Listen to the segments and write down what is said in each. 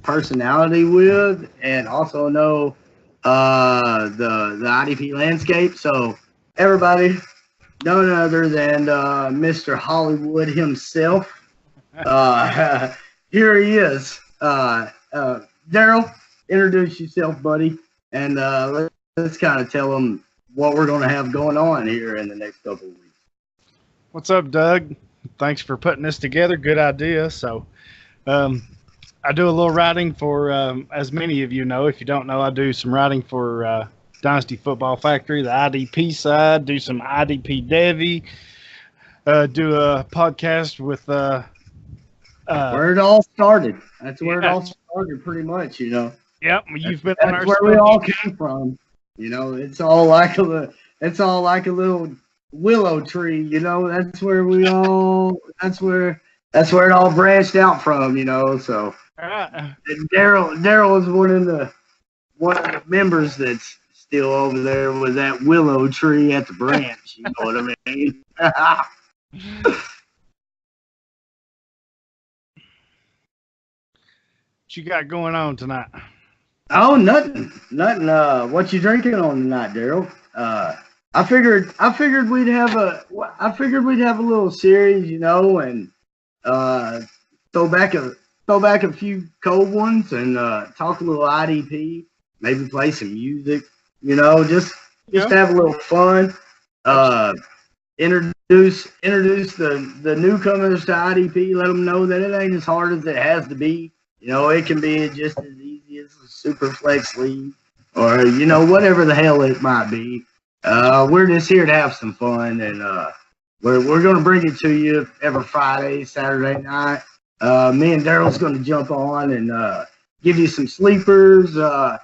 personality with, and also know the IDP landscape. So everybody, none other than Mr. Hollywood himself. Here he is. Daryl, introduce yourself, buddy, and let's kind of tell them what we're going to have going on here in the next couple of weeks. What's up, Doug? Thanks for putting this together. Good idea. So, I do a little writing for, as many of you know. If you don't know, I do some writing for Dynasty Football Factory, the IDP side. Do some IDP Devy. Do a podcast with. Where it all started. That's where it all started, pretty much. You know. Yep, you've been. That's where we all came from. You know, it's all like a little willow tree. You know, that's where That's where it all branched out from. You know, so. Daryl is one of the members that's still over there with that willow tree at the branch. You know what I mean? What you got going on tonight? Oh, nothing. What you drinking on tonight, Daryl? I figured we'd have a little series, you know, and throw back a few cold ones and talk a little IDP, maybe play some music, you know, just have a little fun. Introduce the newcomers to IDP, let them know that it ain't as hard as it has to be. You know, it can be just as easy as a super flex league or, you know, whatever the hell it might be. We're just here to have some fun, and we're going to bring it to you every Friday, Saturday night. Me and Daryl's going to jump on and give you some sleepers. The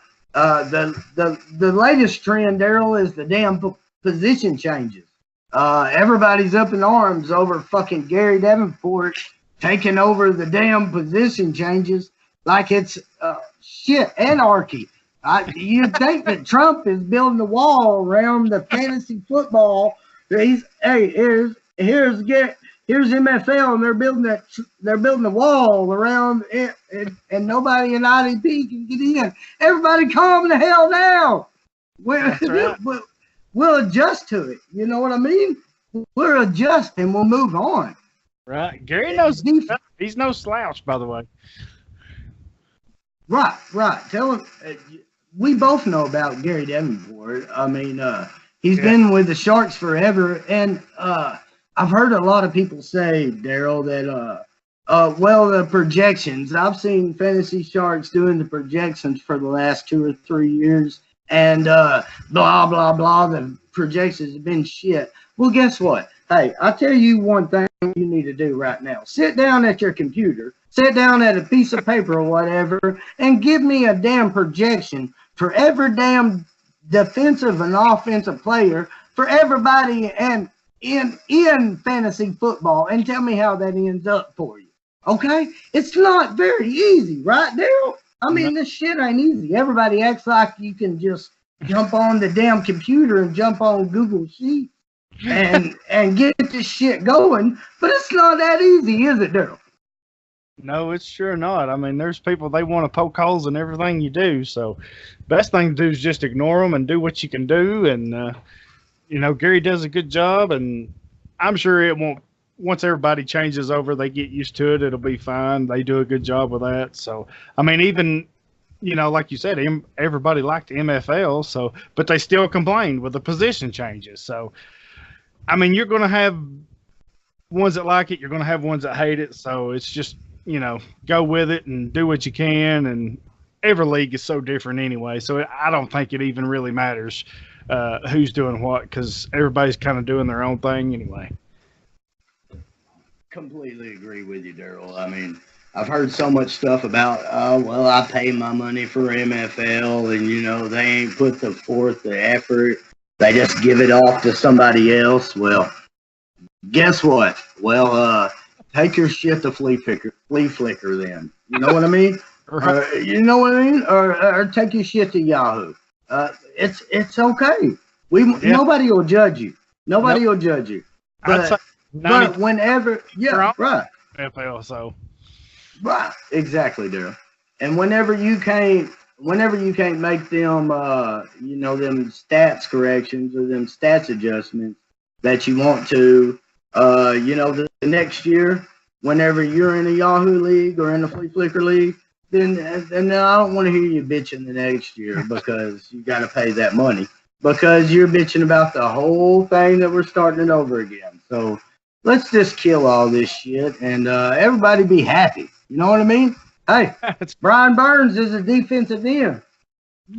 latest trend, Daryl, is the damn position changes. Everybody's up in arms over fucking Gary Davenport taking over the damn position changes like it's shit anarchy. You'd think that Trump is building a wall around the fantasy football. Here's MFL, and they're building a wall around it, and nobody in IDP can get in. Everybody, calm the hell down. We'll adjust to it. You know what I mean? We'll adjust and we'll move on. Right. Gary knows he's no slouch, by the way. Right. Tell him. We both know about Gary Davenport. I mean, he's been with the Sharks forever, and I've heard a lot of people say, Daryl, that the projections. I've seen Fantasy Sharks doing the projections for the last 2 or 3 years, and blah blah blah. The projections have been shit. Well, guess what? Hey, I'll tell you one thing you need to do right now. Sit down at your computer, sit down at a piece of paper or whatever, and give me a damn projection for every damn defensive and offensive player for everybody and in fantasy football, and tell me how that ends up for you. Okay? It's not very easy, right, Daryl? I mean, this shit ain't easy. Everybody acts like you can just jump on the damn computer and jump on Google Sheets and get this shit going, but it's not that easy, is it, Daryl? No, it's sure not. I mean, there's people, they want to poke holes in everything you do, so best thing to do is just ignore them and do what you can do, and you know, Gary does a good job, and I'm sure it won't, once everybody changes over, they get used to it, it'll be fine. They do a good job with that. So, I mean, even, you know, like you said, everybody liked MFL, so, but they still complained with the position changes. So, I mean, you're going to have ones that like it, you're going to have ones that hate it. So it's just, you know, go with it and do what you can. And every league is so different anyway. So I don't think it even really matters who's doing what, because everybody's kind of doing their own thing anyway. Completely agree with you, Daryl. I mean, I've heard so much stuff about, I pay my money for MFL, and, you know, they ain't put the effort. They just give it off to somebody else. Well, guess what? Well, take your shit to Flea Flicker then. You know what I mean? You know what I mean? Or take your shit to Yahoo. It's okay. Nobody will judge you. Nobody will judge you. But whenever, right. FL, so. Right, exactly, Daryl. And whenever you can't make them, them stats corrections or them stats adjustments that you want to, the next year, whenever you're in a Yahoo league or in a Flea Flicker league, then I don't want to hear you bitching the next year because you got to pay that money because you're bitching about the whole thing that we're starting it over again. So let's just kill all this shit and everybody be happy. You know what I mean? Hey, Brian Burns is a defensive end.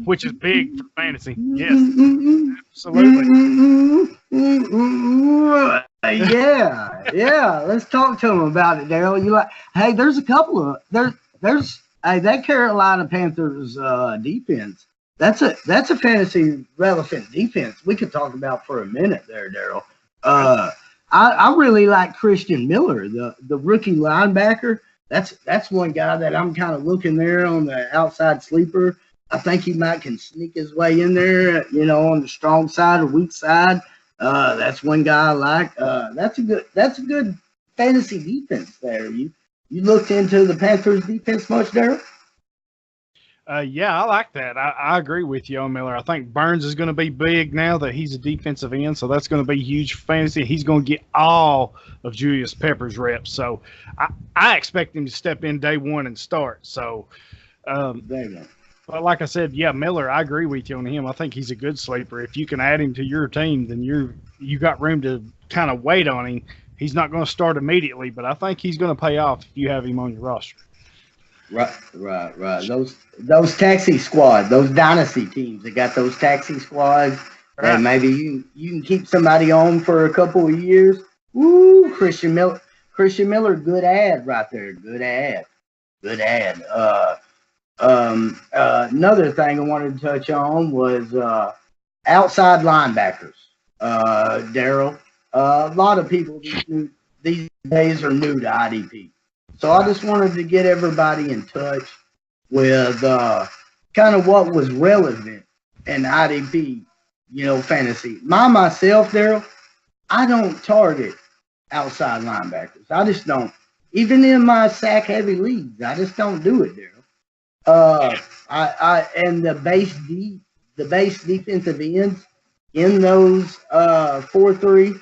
Which is big for fantasy. Yes. Absolutely. Yeah. Let's talk to him about it, Daryl. Hey, there's a couple of that Carolina Panthers defense. That's a fantasy relevant defense we could talk about for a minute there, Daryl. I really like Christian Miller, the rookie linebacker. That's one guy that I'm kind of looking there on the outside sleeper. I think he can sneak his way in there, on the strong side or weak side. That's one guy I like. That's a good fantasy defense there. You looked into the Panthers defense much, Daryl? Yeah, I like that. I agree with you on Miller. I think Burns is going to be big now that he's a defensive end, so that's going to be huge for fantasy. He's going to get all of Julius Peppers reps, so I expect him to step in day one and start. So, but like I said, yeah, Miller, I agree with you on him. I think he's a good sleeper. If you can add him to your team, then you got room to kind of wait on him. He's not going to start immediately, but I think he's going to pay off if you have him on your roster. Right. Those taxi squad, those dynasty teams that got those taxi squads, and maybe you can keep somebody on for a couple of years. Woo, Christian Miller, good ad right there. Good ad. Another thing I wanted to touch on was outside linebackers. Daryl, a lot of people these days are new to IDP. So I just wanted to get everybody in touch with kind of what was relevant in IDP, fantasy. Myself, Daryl, I don't target outside linebackers. I just don't. Even in my sack-heavy leagues, I just don't do it, Daryl. And the base defensive ends in those 4-3.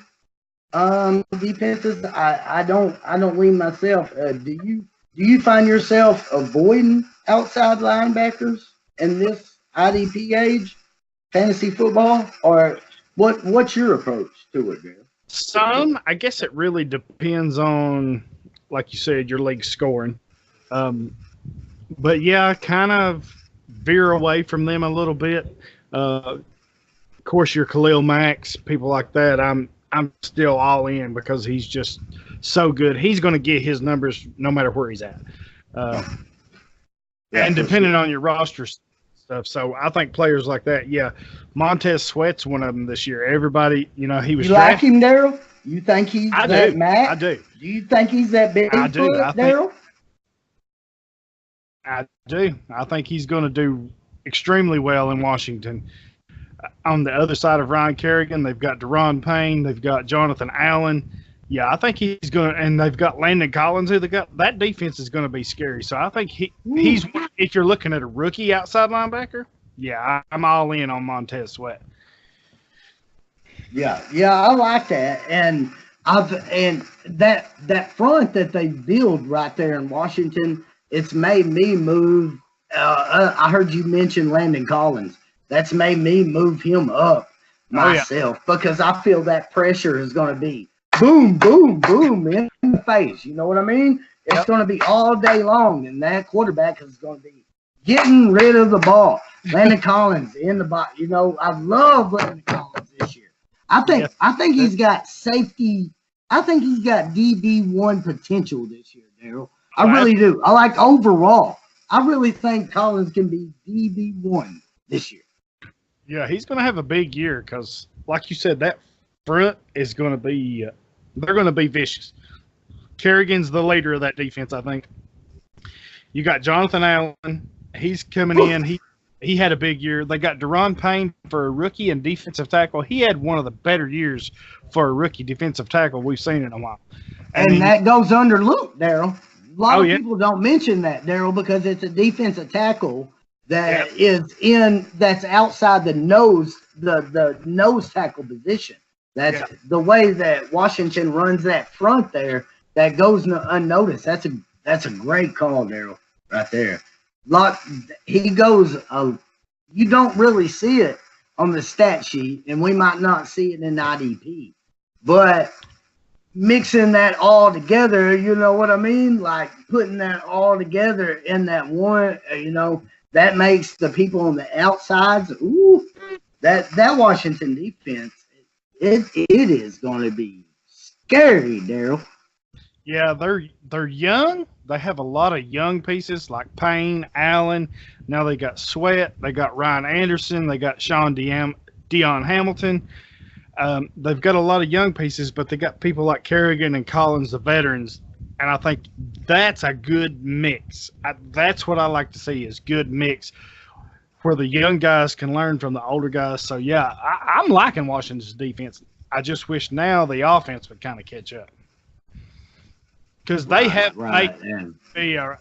Defenses, I don't lean myself. Do you find yourself avoiding outside linebackers in this IDP age, fantasy football, or what's your approach to it, man? I guess it really depends on, like you said, your league scoring. But yeah, kind of veer away from them a little bit. Of course, your Khalil Macks, people like that, I'm still all in because he's just so good. He's going to get his numbers no matter where he's at. And depending on your roster stuff. So I think players like that, yeah. Montez Sweat's one of them this year. Everybody, he was. You like him, Daryl? You think he's that Mac? I do. Do you think he's that big? I do. Daryl? I do. I think he's going to do extremely well in Washington. On the other side of Ryan Kerrigan, they've got Deron Payne, they've got Jonathan Allen. Yeah, I think he's going to, and they've got Landon Collins, who they got. That defense is going to be scary. So I think he's, if you're looking at a rookie outside linebacker, yeah, I'm all in on Montez Sweat. Yeah, I like that. And that front that they build right there in Washington, it's made me move. I heard you mention Landon Collins. That's made me move him up myself because I feel that pressure is going to be boom, boom, boom in the face. You know what I mean? It's going to be all day long, and that quarterback is going to be getting rid of the ball. Landon Collins in the box. I love Landon Collins this year. I think he's got safety. I think he's got DB1 potential this year, Daryl. I really do. I like overall. I really think Collins can be DB1 this year. Yeah, he's going to have a big year because, like you said, that front is going to be they're going to be vicious. Kerrigan's the leader of that defense, I think. You got Jonathan Allen. He's coming in. He had a big year. They got Deron Payne for a rookie and defensive tackle. He had one of the better years for a rookie defensive tackle we've seen in a while. And that goes under Luke, Daryl. lot of people don't mention that, Daryl, because it's a defensive tackle that that's outside the nose tackle position. That's the way that Washington runs that front there. That goes unnoticed. That's a great call, Daryl, right there. He goes. You don't really see it on the stat sheet, and we might not see it in IDP, but mixing that all together, you know what I mean? Like putting that all together in that one, that makes the people on the outsides. Ooh, that Washington defense, it is going to be scary, Daryl. Yeah, they're young. They have a lot of young pieces like Payne, Allen. Now they got Sweat. They got Ryan Anderson. They got Dion Hamilton. They've got a lot of young pieces, but they got people like Kerrigan and Collins, the veterans. And I think that's a good mix. That's what I like to see is good mix where the young guys can learn from the older guys. So, yeah, I'm liking Washington's defense. I just wish now the offense would kind of catch up. Because they have to be a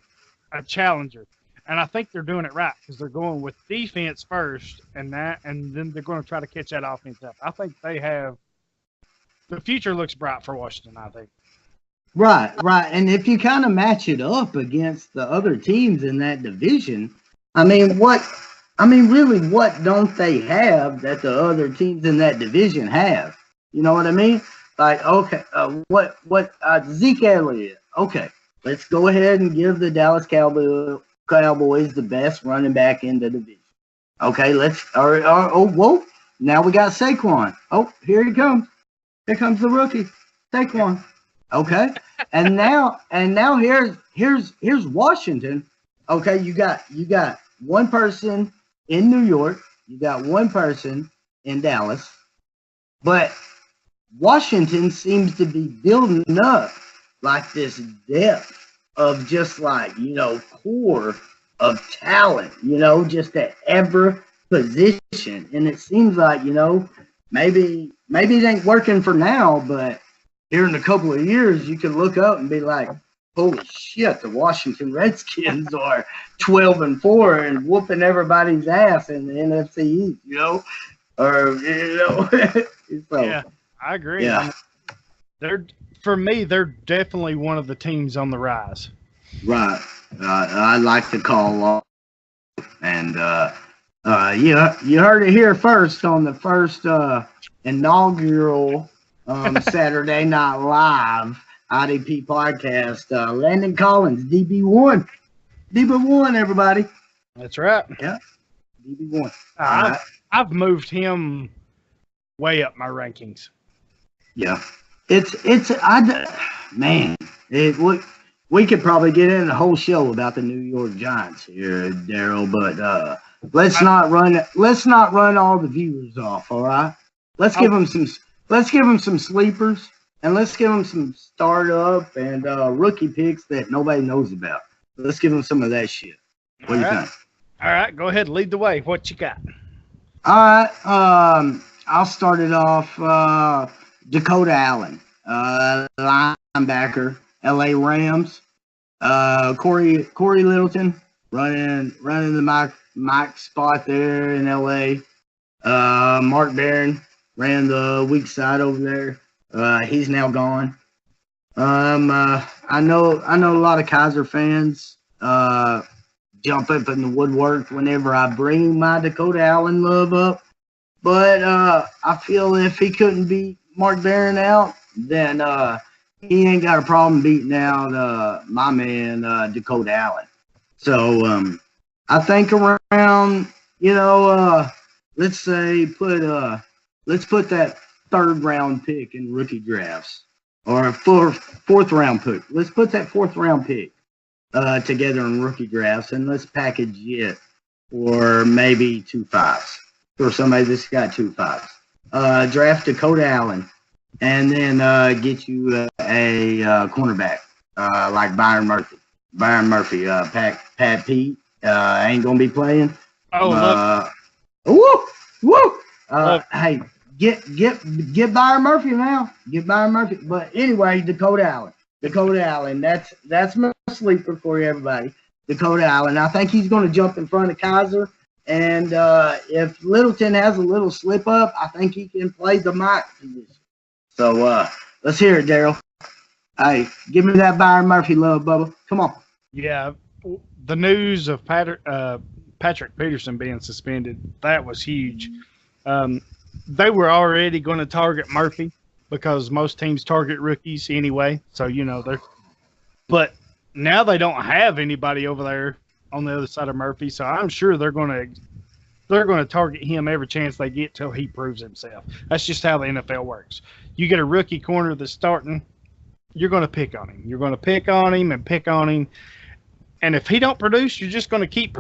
challenger. And I think they're doing it right because they're going with defense first and then they're going to try to catch that offense up. I think they have – the future looks bright for Washington, I think. Right. And if you kind of match it up against the other teams in that division, really, what don't they have that the other teams in that division have? You know what I mean? Like, okay, Zeke Elliott. Okay, let's go ahead and give the Dallas Cowboys the best running back in the division. Okay, whoa, now we got Saquon. Oh, here he comes. Here comes the rookie, Saquon. Okay, and now here's Washington. Okay, you got one person in New York, you got one person in Dallas, but Washington seems to be building up like this depth of just like, core of talent, just at every position. And it seems like, maybe it ain't working for now, but here in a couple of years, you can look up and be like, holy shit, the Washington Redskins are 12-4 and whooping everybody's ass in the NFC East, So, yeah. I agree. Yeah. They're definitely one of the teams on the rise. Right. I like to call and you heard it here first on the first inaugural Saturday Night Live IDP podcast. Landon Collins, DB1. DB1, everybody. That's right. Yeah. DB1. I've moved him way up my rankings. Yeah, we could probably get in a whole show about the New York Giants here, Daryl, but let's not run all the viewers off. All right, let's give them some sleepers, and let's give them some startup and rookie picks that nobody knows about. Let's give them some of that shit. What do you think? All right, go ahead, lead the way. What you got? All right, I'll start it off. Dakota Allen, linebacker, LA Rams. Corey Littleton running the Mike spot there in LA. Mark Barron ran the weak side over there. He's now gone. I know a lot of Kaiser fans jump up in the woodwork whenever I bring my Dakota Allen love up, but I feel if he couldn't beat Mark Barron out, then he ain't got a problem beating out my man Dakota Allen. So I think around let's put that third round pick in rookie drafts or a fourth round pick. Let's put that fourth round pick together in rookie drafts and let's package it for maybe 2 5s for somebody that's got 2 5s. Draft Dakota Allen, and then get you a cornerback like Byron Murphy. Pat Pete ain't gonna be playing. Hey, get Byron Murphy now. Get Byron Murphy. But anyway, Dakota Allen. Dakota Allen. That's my sleeper for you, everybody. Dakota Allen. I think he's going to jump in front of Kaiser. And if Littleton has a little slip up, I think he can play the Mike position. So let's hear it, Daryl. Hey, give me that Byron Murphy love, Bubba. Come on. Yeah, the news of Patrick Peterson being suspended, that was huge. They were already going to target Murphy because most teams target rookies anyway. So, but now they don't have anybody over there on the other side of Murphy. So I'm sure they're going to target him every chance they get till he proves himself. That's just how the NFL works. You get a rookie corner that's starting, you're going to pick on him. You're going to pick on him and pick on him. And if he don't produce, you're just going to keep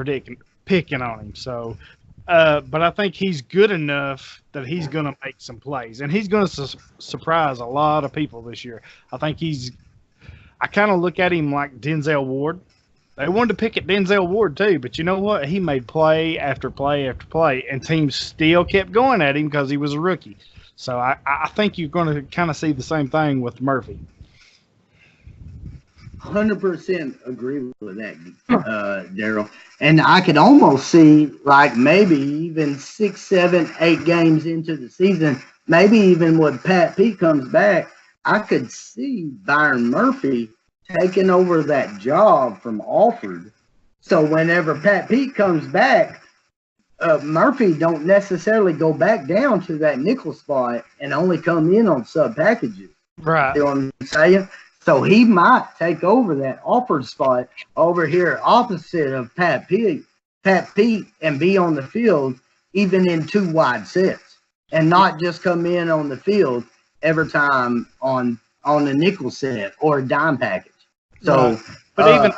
picking on him. So, but I think he's good enough that he's going to make some plays. And he's going to surprise a lot of people this year. I kind of look at him like Denzel Ward. They wanted to pick at Denzel Ward too, but you know what? He made play after play after play, and teams still kept going at him because he was a rookie. So I think you're going to kind of see the same thing with Murphy. 100% agree with that, Daryl. And I could almost see, like, maybe even 6, 7, 8 games into the season, maybe even when Pat Pete comes back, I could see Byron Murphy taking over that job from Alford. So whenever Pat Pete comes back, Murphy don't necessarily go back down to that nickel spot and only come in on sub packages. Right. You know what I'm saying? So he might take over that Alford spot over here opposite of Pat Pete, and be on the field even in 2 wide sets and not just come in on the field every time on a nickel set or a dime package. So, right. But even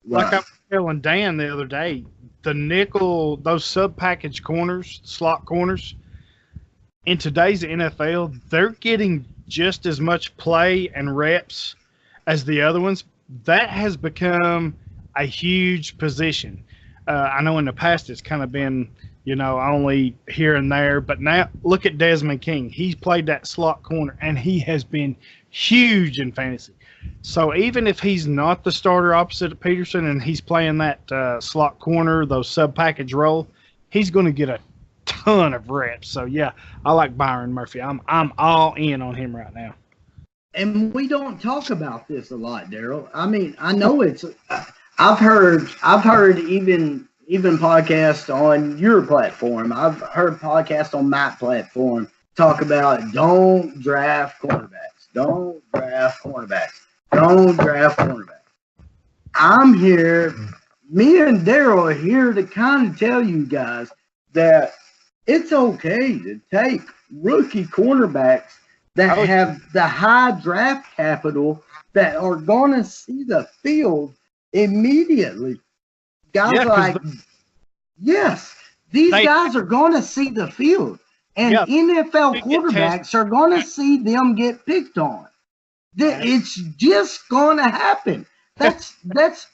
like I was telling Dan the other day, the nickel, those sub-package corners, slot corners, in today's NFL, they're getting just as much play and reps as the other ones. That has become a huge position. I know in the past it's kind of been, only here and there, but now look at Desmond King. He's played that slot corner, and he has been huge in fantasy. So even if he's not the starter opposite of Peterson and he's playing that slot corner, those sub-package role, he's going to get a ton of reps. So, yeah, I like Byron Murphy. I'm all in on him right now. And we don't talk about this a lot, Daryl. I mean, I know it's I've heard even podcasts on your platform. I've heard podcasts on my platform talk about don't draft cornerbacks. Don't draft cornerbacks. Don't draft cornerbacks. I'm here, me and Daryl are here to kind of tell you guys that it's okay to take rookie cornerbacks that have the high draft capital that are going to see the field immediately. Guys these guys are going to see the field. And NFL quarterbacks are going to see them get picked on. It's just going to happen. It's just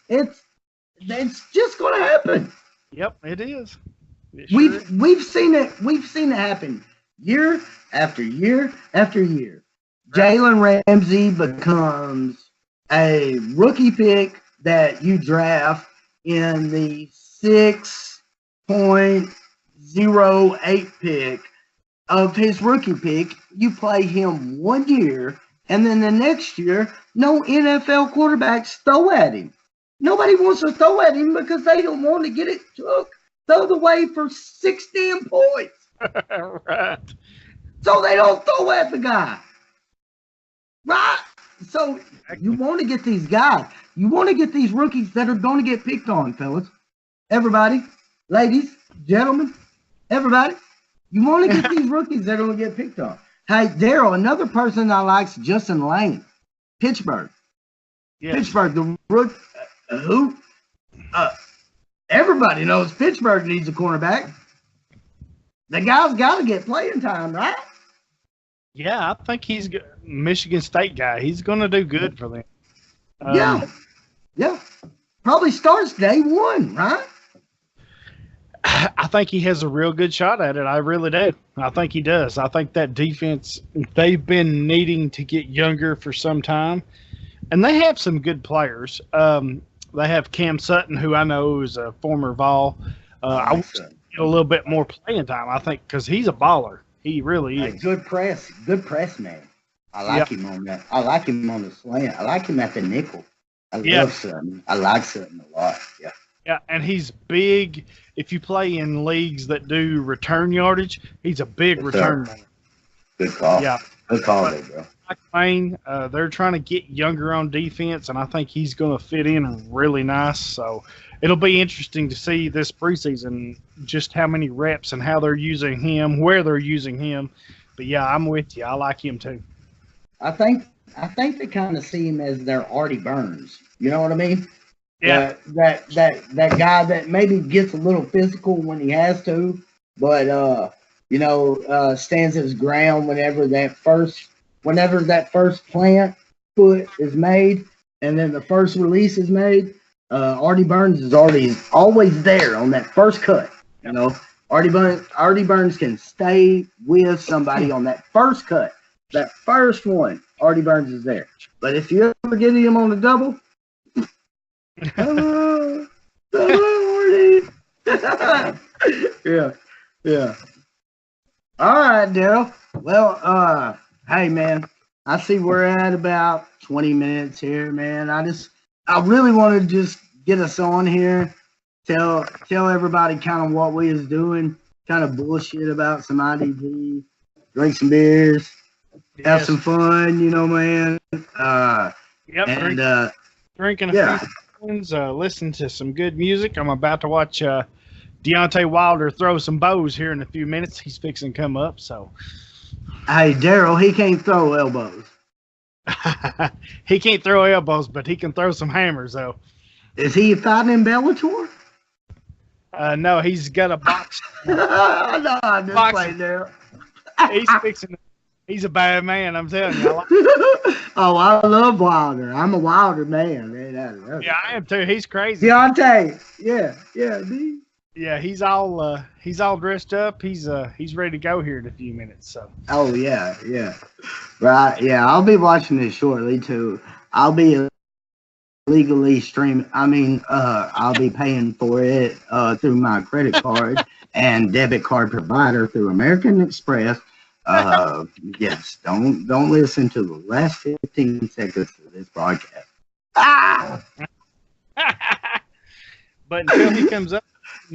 going to happen. Yep, it is. We've seen it happen year after year after year. Jalen Ramsey becomes a rookie pick that you draft in the 6.08 pick of his rookie pick. You play him 1 year, and then the next year, no NFL quarterbacks throw at him. Nobody wants to throw at him because they don't want to get it took the other way for 16 points. Right. So they don't throw at the guy. Right? So you want to get these guys. You want to get these rookies that are going to get picked on, fellas. Everybody, ladies, gentlemen, everybody. You want to get these rookies that are going to get picked on. Hey, Daryl, another person I like is Justin Lane, Pittsburgh. Yes. Pittsburgh, the rookie, everybody knows Pittsburgh needs a cornerback. The guy's got to get playing time, right? Yeah, I think he's a Michigan State guy. He's going to do good for them. Yeah. Probably starts day one, right? I think he has a real good shot at it. I really do. I think he does. I think that defense, they've been needing to get younger for some time. and they have some good players. They have Cam Sutton, who I know is a former Vol. I wish he get a little bit more playing time. I think because he's a baller. He really is. Good press man. I like him on that. I like him on the slant. I like him at the nickel. I love Sutton. I like Sutton a lot. Yeah. Yeah, and he's big. If you play in leagues that do return yardage, he's a big return man. Good call. Yeah. Good call there, bro. Mike Payne, they're trying to get younger on defense, and I think he's going to fit in really nice. So it'll be interesting to see this preseason just how many reps and how they're using him, where they're using him. But yeah, I'm with you. I like him too. I think they kind of see him as their Artie Burns. You know what I mean? Yeah. That guy that maybe gets a little physical when he has to, but stands his ground whenever that first plant foot is made and then the first release is made. Artie Burns is always there on that first cut. You know, Artie Burns can stay with somebody on that first cut. That first one, Artie Burns is there. But if you ever get him on the double, hello, Artie. Yeah. All right, Daryl. Well, hey, man, I see we're at about 20 minutes here, man. I really want to just get us on here, tell everybody kind of what we is doing, kind of bullshit about some IDP, drink some beers, have some fun, man. Drinking a few things, listen to some good music. I'm about to watch Deontay Wilder throw some bows here in a few minutes. He's fixing to come up, so. Hey, Daryl, he can't throw elbows. He can't throw elbows, but he can throw some hammers, though. Is he fighting in Bellator? No, he's got a box. No, I'm just playing, Daryl. He's a bad man, I'm telling you. Oh, I love Wilder. I'm a Wilder man. Yeah, I am too. He's crazy. Deontay. Yeah, dude. Yeah, he's all dressed up. He's ready to go here in a few minutes. So. Oh yeah. Right. Yeah, I'll be watching this shortly too. I'll be legally streaming. I'll be paying for it through my credit card and debit card provider through American Express. Yes, don't listen to the last 15 seconds of this broadcast. But until he comes up,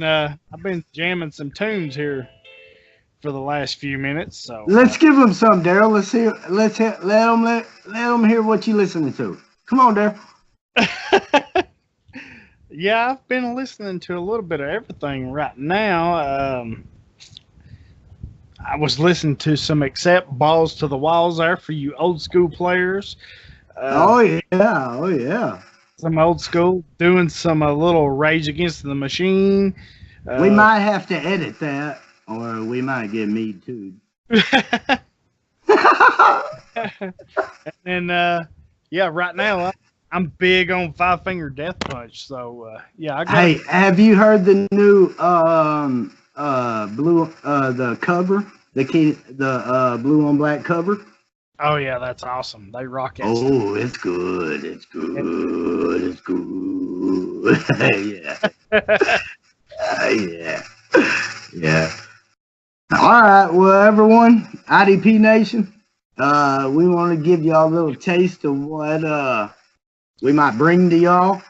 I've been jamming some tunes here for the last few minutes. So let's give them some, Daryl. Let them hear what you listening to. Come on, Daryl. Yeah, I've been listening to a little bit of everything right now. I was listening to some Accept Balls to the Walls there for you old school players. Oh yeah. Some old school, doing some little Rage Against the Machine. We might have to edit that, or we might get me too. And right now I'm big on Five Finger Death Punch. So Hey, have you heard the new blue the cover, the blue on black cover? Oh yeah, that's awesome. They rock it. Oh, it's good. Yeah. All right, well, everyone, IDP Nation, we want to give y'all a little taste of what we might bring to y'all.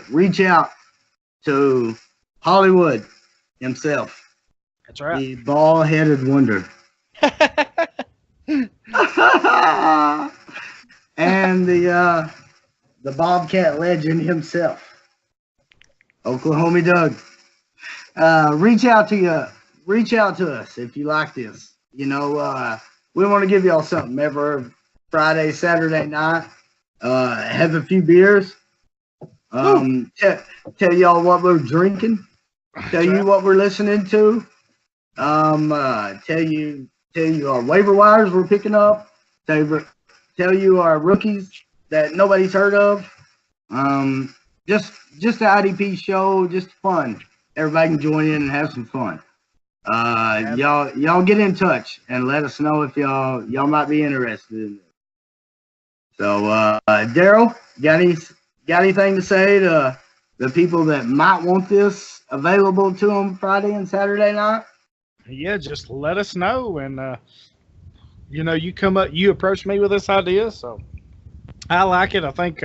Reach out to Hollywood himself. That's right. The bald-headed wonder. And the Bobcat legend himself, Oklahoma Doug. Reach out to us if you like this. We want to give y'all something every Friday, Saturday night. Have a few beers. Tell y'all what we're drinking. Tell you what we're listening to. Tell you our waiver wires we're picking up. Tell you our rookies that nobody's heard of. Just the IDP show, just fun. Everybody can join in and have some fun. Y'all get in touch and let us know if y'all might be interested in it. So, Daryl, got anything to say to the people that might want this available to them Friday and Saturday night? Yeah, just let us know. And, you approached me with this idea. So I like it. I think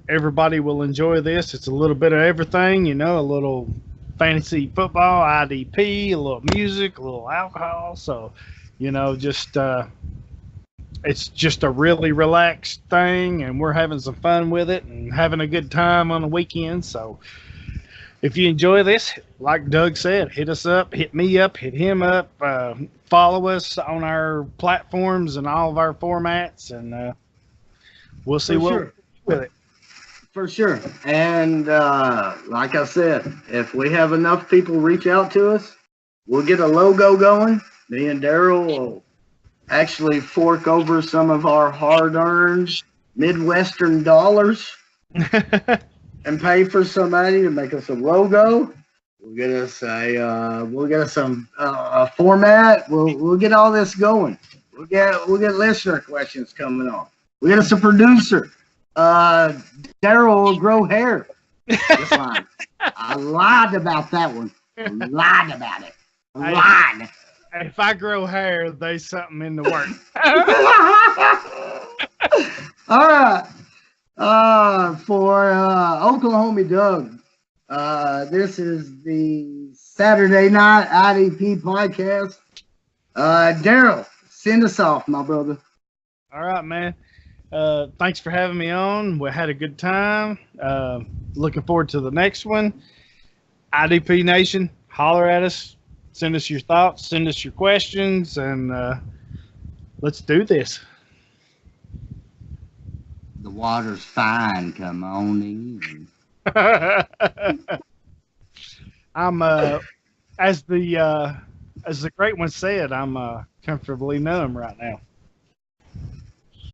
everybody will enjoy this. It's a little bit of everything, a little fantasy football, IDP, a little music, a little alcohol. So, just it's just a really relaxed thing, and we're having some fun with it and having a good time on the weekend. So, if you enjoy this, like Doug said, hit us up, hit me up, hit him up, follow us on our platforms and all of our formats, and we'll see what we do with it. For sure. And like I said, if we have enough people reach out to us, we'll get a logo going. Me and Daryl will actually fork over some of our hard-earned Midwestern dollars and pay for somebody to make us a logo. We'll get us some format. We'll get all this going. We'll get listener questions coming on. We'll get us a producer. Daryl will grow hair. This line. I lied about that one. I lied about it. I lied. If I grow hair, there's something in the works. All right. For Oklahoma Doug, this is the Saturday Night IDP podcast. Daryl, send us off, my brother. All right, man. Thanks for having me on. We had a good time. Looking forward to the next one. IDP Nation, holler at us. Send us your thoughts. Send us your questions, and let's do this. The water's fine. Come on in. I'm as the great one said, I'm comfortably numb right now.